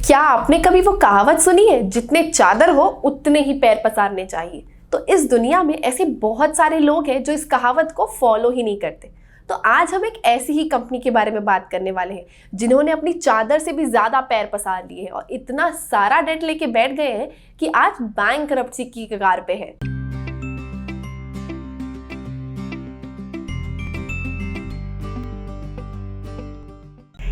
क्या आपने कभी वो कहावत सुनी है, जितने चादर हो उतने ही पैर पसारने चाहिए। तो इस दुनिया में ऐसे बहुत सारे लोग हैं जो इस कहावत को फॉलो ही नहीं करते। तो आज हम एक ऐसी ही कंपनी के बारे में बात करने वाले हैं जिन्होंने अपनी चादर से भी ज्यादा पैर पसार लिए हैं और इतना सारा डेट लेके बैठ गए हैं कि आज बैंकरप्सी की कगार पे है।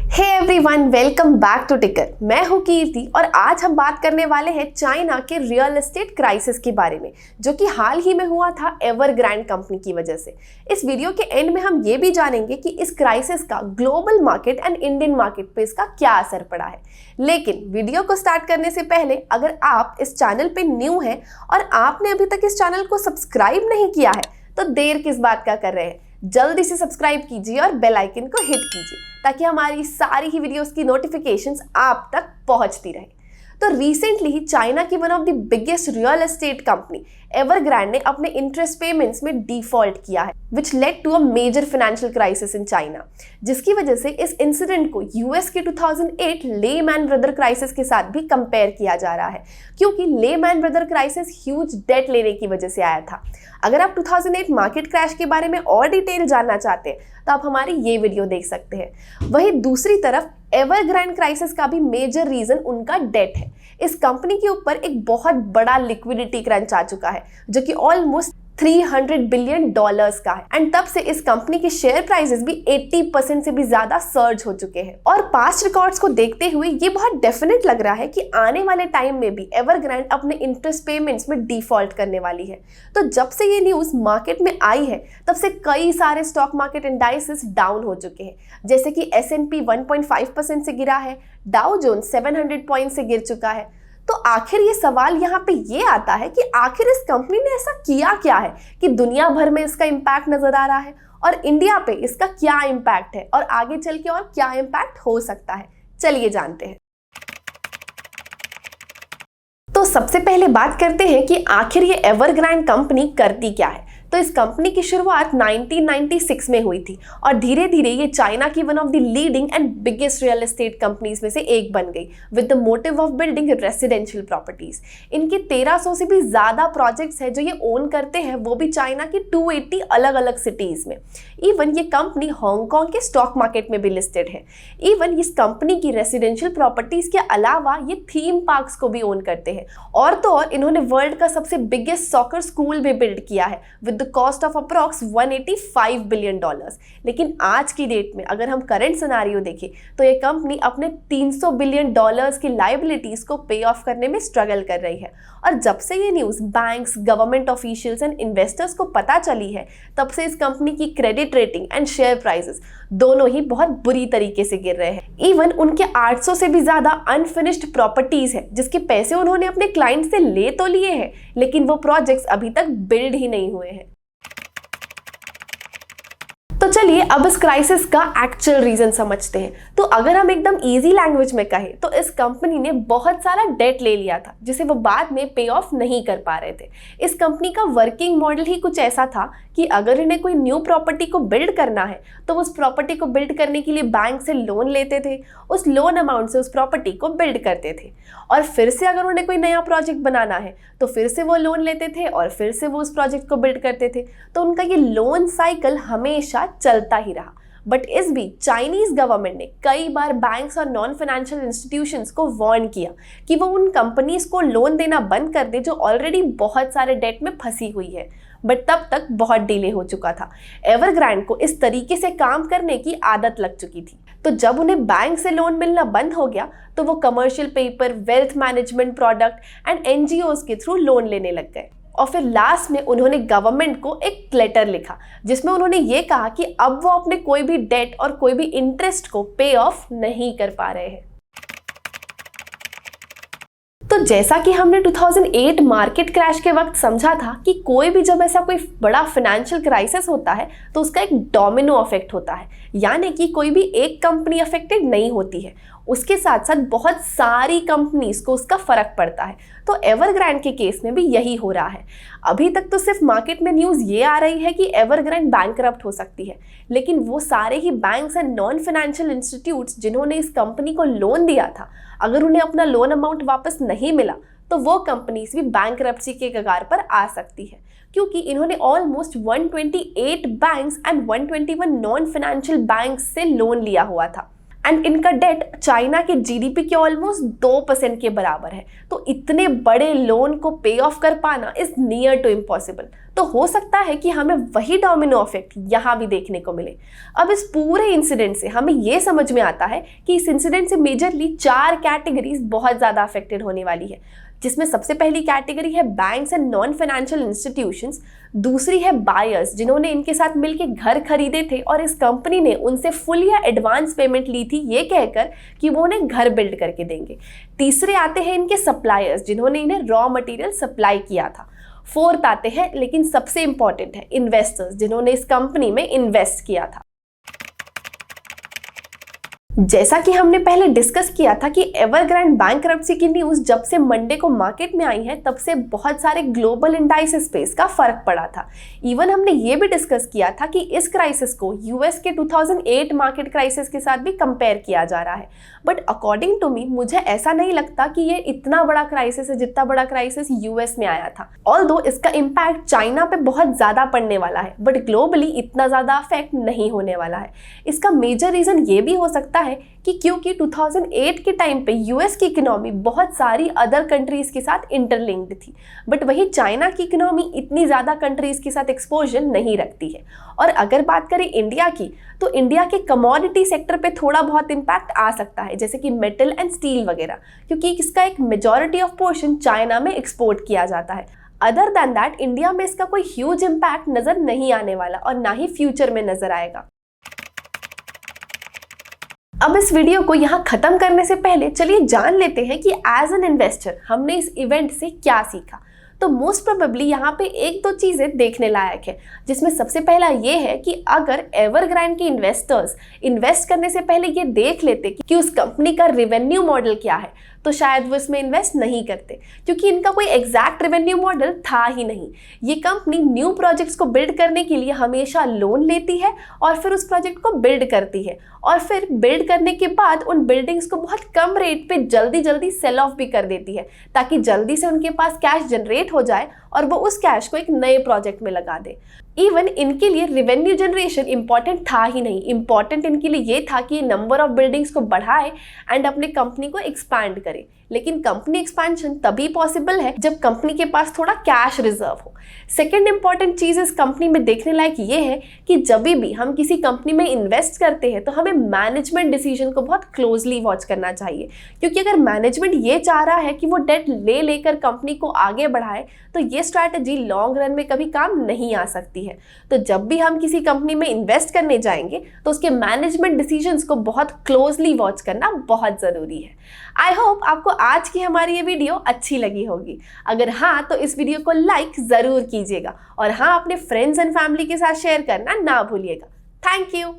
Hey everyone, welcome back to ticker. मैं हूं कीर्ति और आज हम बात करने वाले हैं चाइना के रियल एस्टेट क्राइसिस के बारे में, जो कि हाल ही में हुआ था एवरग्रांड कंपनी की वजह से। इस वीडियो के एंड में हम ये भी जानेंगे कि इस क्राइसिस का global market and Indian market पे इसका क्या असर पड़ा है। लेकिन वीडियो को स्टार्ट करने से पहले अगर आप इस चैनल पे न्यू हैं और आपने अभी तक इस चैनल को सब्सक्राइब नहीं किया है तो देर किस बात का कर रहे हैं, जल्दी से सब्सक्राइब कीजिए और बेल आइकन को हिट कीजिए ताकि हमारी सारी ही वीडियोस की नोटिफिकेशंस आप तक पहुंचती रहे। तो रिसेंटली ही चाइना की one of the biggest real estate company Evergrande ने अपने इंटरेस्ट पेमेंट्स में डिफॉल्ट किया है, which led to a major financial crisis in China, जिसकी वजह से इस इंसिडेंट को यूएस के 2008 लेमैन ब्रदर क्राइसिस के साथ भी कंपेयर किया जा रहा है, क्योंकि Lehman brother crisis huge debt लेने की वजह से आया था। अगर आप 2008 मार्केट क्रैश के बारे में और डिटेल जानना चाहते हैं तो आप हमारी ये वीडियो देख सकते हैं। वहीं दूसरी तरफ एवरग्रांड क्राइसिस का भी मेजर रीजन उनका डेट है। इस कंपनी के ऊपर एक बहुत बड़ा लिक्विडिटी क्रंच आ चुका है जो कि ऑलमोस्ट $300 बिलियन का है, एंड तब से इस कंपनी के शेयर प्राइसेस भी 80% से भी ज्यादा सर्ज हो चुके हैं। और पास्ट रिकॉर्ड्स को देखते हुए ये बहुत डेफिनेट लग रहा है कि आने वाले टाइम में भी एवरग्रांड अपने इंटरेस्ट पेमेंट्स में डिफॉल्ट करने वाली है। तो जब से ये न्यूज मार्केट में आई है तब से कई सारे स्टॉक मार्केट इंडाइसेस डाउन हो चुके हैं, जैसे कि S&P 1.5% से गिरा है, डाउ जोन्स 700 पॉइंट से गिर चुका है। तो आखिर ये सवाल यहाँ पे ये आता है कि आखिर इस कंपनी ने ऐसा किया क्या है कि दुनिया भर में इसका इम्पैक्ट नजर आ रहा है और इंडिया पे इसका क्या इम्पैक्ट है और आगे चल के और क्या इम्पैक्ट हो सकता है। चलिए जानते हैं। तो सबसे पहले बात करते हैं कि आखिर ये एवरग्रांड कंपनी करती क्या है। तो इस कंपनी की शुरुआत 1996 में हुई थी और धीरे धीरे ये चाइना की one of the leading and biggest real estate companies में से एक बन गई, with the motive of building residential properties. इनके 1300 से भी ज्यादा प्रोजेक्ट्स हैं जो ये ओन करते हैं, वो भी चाइना की 280 अलग अलग सिटीज में। इवन ये कंपनी हांगकांग के स्टॉक मार्केट में भी लिस्टेड है। इवन इस कंपनी की रेसिडेंशियल प्रॉपर्टीज के अलावा ये थीम पार्क्स को भी ओन करते हैं। और तो और इन्होंने वर्ल्ड का सबसे बिगेस्ट सॉकर स्कूल भी बिल्ड किया है with cost of approx $185 billion. लेकिन आज की डेट में अगर हम करंट सिनेरियो देखें तो ये कंपनी अपने $300 बिलियन की लायबिलिटीज को पे ऑफ करने में स्ट्रगल कर रही है। और जब से ये news banks, government officials and investors को पता चली है तब से इस कंपनी की credit rating and share prices दोनों ही बहुत बुरी तरीके से गिर रहे हैं। इवन उनके 800 से भी ज्यादा अनफिनिश्ड प्रॉपर्टीज है जिसके पैसे उन्होंने अपने क्लाइंट से ले तो लिए हैं, लेकिन वो प्रोजेक्ट्स अभी तक बिल्ड ही नहीं हुए हैं। तो चलिए अब इस क्राइसिस का एक्चुअल रीजन समझते हैं। तो अगर हम एकदम इजी लैंग्वेज में कहें तो इस कंपनी ने बहुत सारा डेट ले लिया था जिसे वो बाद में पे ऑफ नहीं कर पा रहे थे। इस कंपनी का वर्किंग मॉडल ही कुछ ऐसा था कि अगर इन्हें कोई न्यू प्रॉपर्टी को बिल्ड करना है तो उस प्रॉपर्टी को बिल्ड करने के लिए बैंक से लोन लेते थे, उस लोन अमाउंट से उस प्रॉपर्टी को बिल्ड करते थे, और फिर से अगर उन्हें कोई नया प्रोजेक्ट बनाना है तो फिर से वो लोन लेते थे और फिर से वो उस प्रोजेक्ट को बिल्ड करते थे। तो उनका ये लोन साइकिल हमेशा चलता ही रहा। बट इस बीच चाइनीज गवर्नमेंट ने कई बार बैंक्स और नॉन फाइनेंशियल इंस्टीट्यूशंस को वार्न किया कि वो उन कंपनीज को लोन देना बंद कर दे जो ऑलरेडी बहुत सारे डेट में फंसी हुई है। बट तब तक बहुत डिले हो चुका था। एवरग्रांड को इस तरीके से काम करने की आदत लग चुकी थी। तो जब उन्हें बैंक से लोन मिलना बंद हो गया तो वो commercial paper, wealth management product and NGOs के थ्रू लोन लेने लग गए। और फिर लास्ट में उन्होंने गवर्नमेंट को एक लेटर लिखा जिसमें उन्होंने ये कहा कि अब वो अपने कोई भी डेट और कोई भी इंटरेस्ट को पे ऑफ नहीं कर पा रहे हैं। तो जैसा कि हमने 2008 मार्केट क्रैश के वक्त समझा था कि कोई भी जब ऐसा कोई बड़ा फाइनेंशियल क्राइसिस होता है तो उसका एक डोमिनो इफेक्ट होता है, यानी कि कोई भी एक कंपनी अफेक्टेड नहीं होती है, उसके साथ साथ बहुत सारी कंपनीज को उसका फर्क पड़ता है। तो एवरग्रांड के केस में भी यही हो रहा है। अभी तक तो सिर्फ मार्केट में न्यूज़ ये आ रही है कि एवरग्रांड बैंकरप्ट हो सकती है, लेकिन वो सारे ही banks and non financial institutes जिन्होंने इस कंपनी को लोन दिया था, अगर उन्हें अपना लोन अमाउंट वापस नहीं मिला तो वो कंपनीज भी बैंकरप्सी के कगार पर आ सकती है, क्योंकि इन्होंने almost 128 banks and 121 non financial banks से लोन लिया हुआ था एंड इनका डेट चाइना के जीडीपी के ऑलमोस्ट 2% के बराबर है। तो इतने बड़े लोन को पे ऑफ कर पाना इज नियर टू इम्पॉसिबल। तो हो सकता है कि हमें वही डोमिनो इफेक्ट यहाँ भी देखने को मिले। अब इस पूरे इंसिडेंट से हमें ये समझ में आता है कि इस इंसिडेंट से मेजरली 4 कैटेगरीज बहुत ज़्यादा अफेक्टेड होने वाली है, जिसमें सबसे पहली कैटेगरी है banks and non financial institutions, दूसरी है बायर्स जिन्होंने इनके साथ मिलकर घर खरीदे थे और इस कंपनी ने उनसे फुल या एडवांस पेमेंट ली थी ये कहकर कि वो उन्हें घर बिल्ड करके देंगे। तीसरे आते हैं इनके सप्लायर्स जिन्होंने इन्हें रॉ मटेरियल सप्लाई किया था। फोर्थ आते हैं, लेकिन सबसे इंपॉर्टेंट है, इन्वेस्टर्स जिन्होंने इस कंपनी में इन्वेस्ट किया था। जैसा कि हमने पहले डिस्कस किया था कि एवरग्रांड बैंकरप्सी की न्यूज़ जब से मंडे को मार्केट में आई है तब से बहुत सारे ग्लोबल इंडाइसेस पे इसका फर्क पड़ा था। इवन हमने ये भी डिस्कस किया था कि इस क्राइसिस को यूएस के 2008 मार्केट क्राइसिस के साथ भी कंपेयर किया जा रहा है, बट अकॉर्डिंग टू मी मुझे ऐसा नहीं लगता कि ये इतना बड़ा क्राइसिस है जितना बड़ा क्राइसिस यूएस में आया था। ऑल्दो इसका इम्पैक्ट चाइना पे बहुत ज़्यादा पड़ने वाला है, बट ग्लोबली इतना ज़्यादा अफेक्ट नहीं होने वाला है। इसका मेजर रीज़न ये भी हो सकता है कि क्योंकि 2008 के टाइम पे यूएस की इकोनॉमी बहुत सारी अदर कंट्रीज के साथ इंटरलिंक्ड थी, बट वही चाइना की इकोनॉमी इतनी ज़्यादा कंट्रीज के साथ एक्सपोजर नहीं रखती है। और अगर बात करें इंडिया की, तो इंडिया के कमोडिटी सेक्टर पे थोड़ा बहुत इम्पैक्ट आ सकता है, जैसे कि मेटल एंड स्टील वगैरह, क्योंकि इसका एक मेजॉरिटी ऑफ पोर्शन चाइना में एक्सपोर्ट किया जाता है। अदर दैन दैट इंडिया में इसका कोई ह्यूज इम्पैक्ट नज़र नहीं आने वाला और ना ही फ्यूचर में नज़र आएगा। अब इस वीडियो को यहाँ खत्म करने से पहले चलिए जान लेते हैं कि एज एन इन्वेस्टर हमने इस इवेंट से क्या सीखा। तो मोस्ट प्रोबेबली यहाँ पे 1-2 चीज़ें देखने लायक है, जिसमें सबसे पहला ये है कि अगर एवरग्रांड के इन्वेस्टर्स इन्वेस्ट करने से पहले ये देख लेते कि उस कंपनी का रेवेन्यू मॉडल क्या है, तो शायद वो इसमें इन्वेस्ट नहीं करते, क्योंकि इनका कोई एग्जैक्ट रेवेन्यू मॉडल था ही नहीं। ये कंपनी न्यू प्रोजेक्ट्स को बिल्ड करने के लिए हमेशा लोन लेती है और फिर उस प्रोजेक्ट को बिल्ड करती है, और फिर बिल्ड करने के बाद उन बिल्डिंग्स को बहुत कम रेट पे जल्दी सेल ऑफ भी कर देती है, ताकि जल्दी से उनके पास कैश जनरेट हो जाए और वो उस कैश को एक नए प्रोजेक्ट में लगा दे। इवन इनके लिए रेवेन्यू जनरेशन इंपॉर्टेंट था ही नहीं, इंपॉर्टेंट इनके लिए ये था कि नंबर ऑफ बिल्डिंग्स को बढ़ाए एंड अपने कंपनी को एक्सपैंड करे। लेकिन कंपनी एक्सपेंशन तभी पॉसिबल है जब कंपनी के पास थोड़ा कैश रिजर्व हो। सेकेंड इंपॉर्टेंट चीज इस कंपनी में देखने लायक ये है कि जब भी हम किसी कंपनी में इन्वेस्ट करते हैं तो हमें मैनेजमेंट डिसीजन को बहुत क्लोजली वॉच करना चाहिए, क्योंकि अगर मैनेजमेंट ये चाह रहा है कि वो डेट ले लेकर कंपनी को आगे बढ़ाए तो ये स्ट्रैटेजी लॉन्ग रन में कभी काम नहीं आ सकती है। तो जब भी हम किसी कंपनी में इन्वेस्ट करने जाएंगे तो उसके मैनेजमेंट डिसीजंस को बहुत क्लोजली वॉच करना बहुत ज़रूरी है। आई होप आपको आज की हमारी ये वीडियो अच्छी लगी होगी। अगर हाँ तो इस वीडियो को लाइक ज़रूर कीजिएगा और हाँ अपने फ्रेंड्स एंड फैमिली के साथ शेयर करना ना भूलिएगा। Thank you.